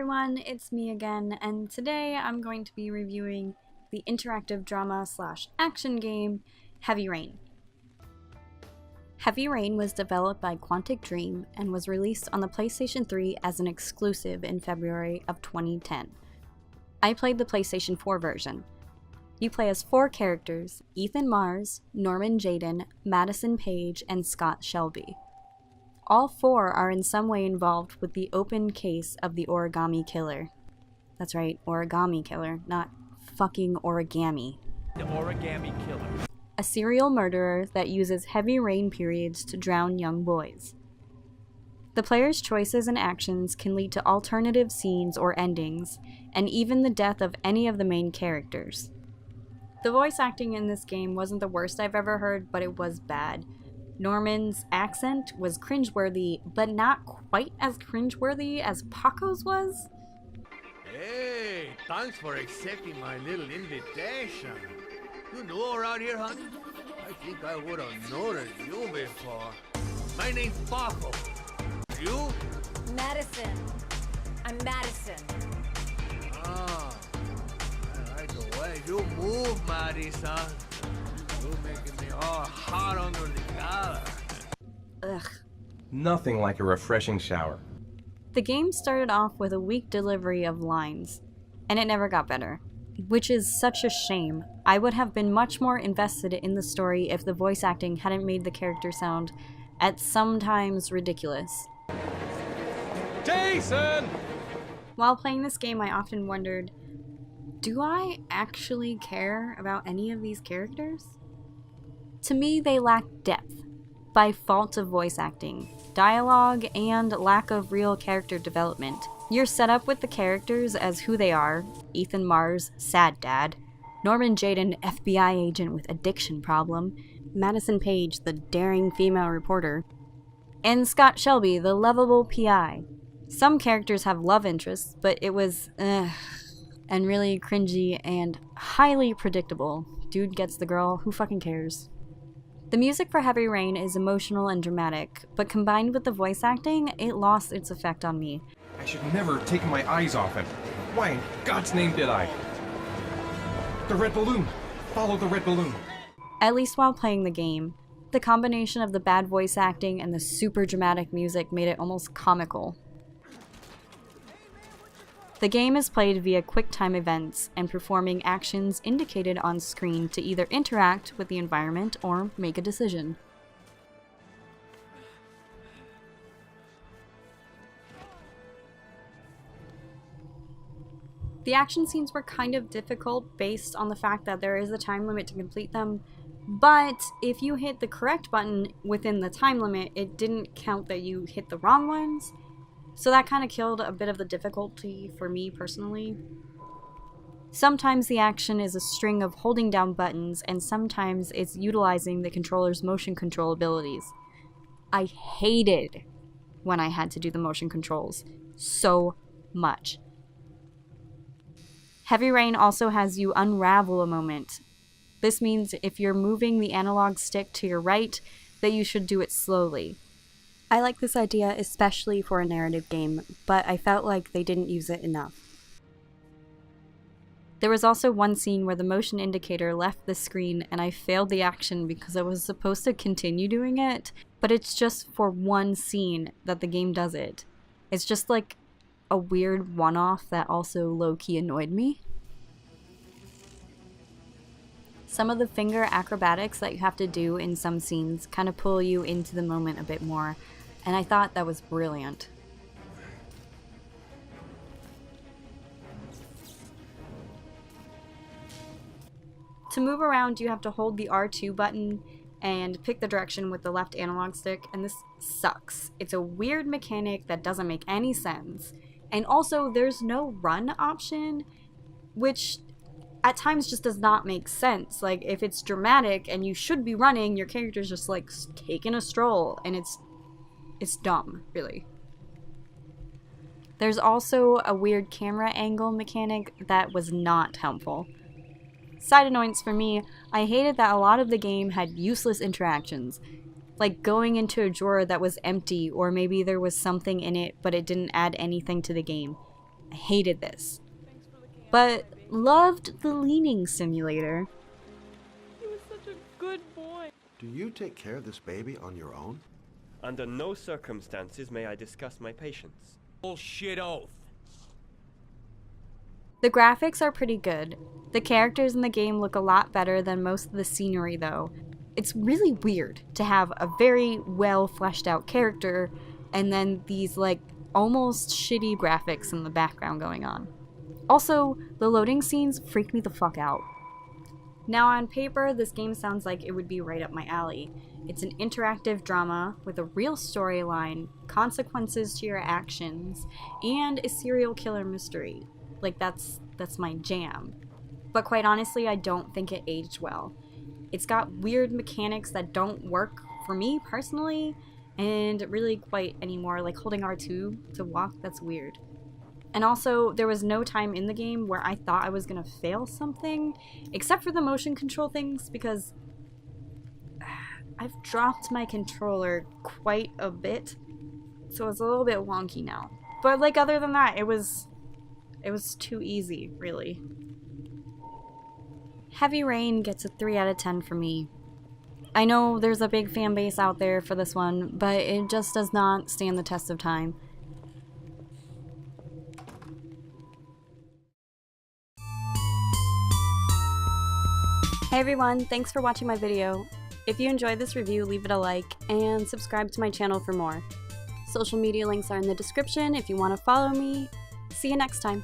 everyone, it's me again, and today I'm going to be reviewing the interactive drama/action game, Heavy Rain. Heavy Rain was developed by Quantic Dream and was released on the PlayStation 3 as an exclusive in February of 2010. I played the PlayStation 4 version. You play as 4 characters: Ethan Mars, Norman Jayden, Madison Paige, and Scott Shelby. All 4 are in some way involved with the open case of the Origami Killer. That's right, Origami Killer, not fucking origami. The Origami Killer. A serial murderer that uses heavy rain periods to drown young boys. The player's choices and actions can lead to alternative scenes or endings, and even the death of any of the main characters. The voice acting in this game wasn't the worst I've ever heard, but it was bad. Norman's accent was cringeworthy, but not quite as cringeworthy as Paco's was. Hey, thanks for accepting my little invitation. You new around here, honey? I think I would have noticed you before. My name's Paco. You? Madison. I'm Madison. Ah, I like the way you move, Madison. You're making me all hot under the collar. Ugh. Nothing like a refreshing shower. The game started off with a weak delivery of lines, and it never got better, which is such a shame. I would have been much more invested in the story if the voice acting hadn't made the character sound at sometimes ridiculous. Jason! While playing this game, I often wondered, do I actually care about any of these characters? To me, they lack depth, by fault of voice acting, dialogue, and lack of real character development. You're set up with the characters as who they are: Ethan Mars, sad dad; Norman Jayden, FBI agent with addiction problem; Madison Paige, the daring female reporter; and Scott Shelby, the lovable PI. Some characters have love interests, but it was and really cringy and highly predictable. Dude gets the girl, who fucking cares? The music for Heavy Rain is emotional and dramatic, but combined with the voice acting, it lost its effect on me. I should never have taken my eyes off him. Why in God's name did I? The red balloon! Follow the red balloon! At least while playing the game, the combination of the bad voice acting and the super dramatic music made it almost comical. The game is played via quick-time events and performing actions indicated on screen to either interact with the environment or make a decision. The action scenes were kind of difficult based on the fact that there is a time limit to complete them, but if you hit the correct button within the time limit, it didn't count that you hit the wrong ones. So that kind of killed a bit of the difficulty for me personally. Sometimes the action is a string of holding down buttons, and sometimes it's utilizing the controller's motion control abilities. I hated when I had to do the motion controls so much. Heavy Rain also has you unravel a moment. This means if you're moving the analog stick to your right, that you should do it slowly. I like this idea especially for a narrative game, but I felt like they didn't use it enough. There was also one scene where the motion indicator left the screen and I failed the action because I was supposed to continue doing it, but it's just for one scene that the game does it. It's just like a weird one-off that also low-key annoyed me. Some of the finger acrobatics that you have to do in some scenes kind of pull you into the moment a bit more, and I thought that was brilliant. To move around, you have to hold the R2 button and pick the direction with the left analog stick, and this sucks. It's a weird mechanic that doesn't make any sense. And also, there's no run option, which at times just does not make sense. Like, if it's dramatic and you should be running, your character's just like taking a stroll, and it's dumb, really. There's also a weird camera angle mechanic that was not helpful. Side annoyance for me, I hated that a lot of the game had useless interactions. like going into a drawer that was empty, or maybe there was something in it but it didn't add anything to the game. I hated this. But loved the leaning simulator. He was such a good boy. Do you take care of this baby on your own? Under no circumstances may I discuss my patients. Bullshit oath. The graphics are pretty good. The characters in the game look a lot better than most of the scenery though. It's really weird to have a very well fleshed out character and then these like almost shitty graphics in the background going on. Also, the loading scenes freak me the fuck out. Now on paper, this game sounds like it would be right up my alley. It's an interactive drama with a real storyline, consequences to your actions, and a serial killer mystery. Like that's my jam. But quite honestly, I don't think it aged well. It's got weird mechanics that don't work for me personally, and really quite anymore, like holding R2 to walk, that's weird. And also, there was no time in the game where I thought I was gonna fail something, except for the motion control things, because I've dropped my controller quite a bit, so it's a little bit wonky now. But like other than that, it was too easy, really. Heavy Rain gets a 3 out of 10 for me. I know there's a big fan base out there for this one, but it just does not stand the test of time. Hey everyone, thanks for watching my video. If you enjoyed this review, leave it a like and subscribe to my channel for more. Social media links are in the description if you want to follow me. See you next time.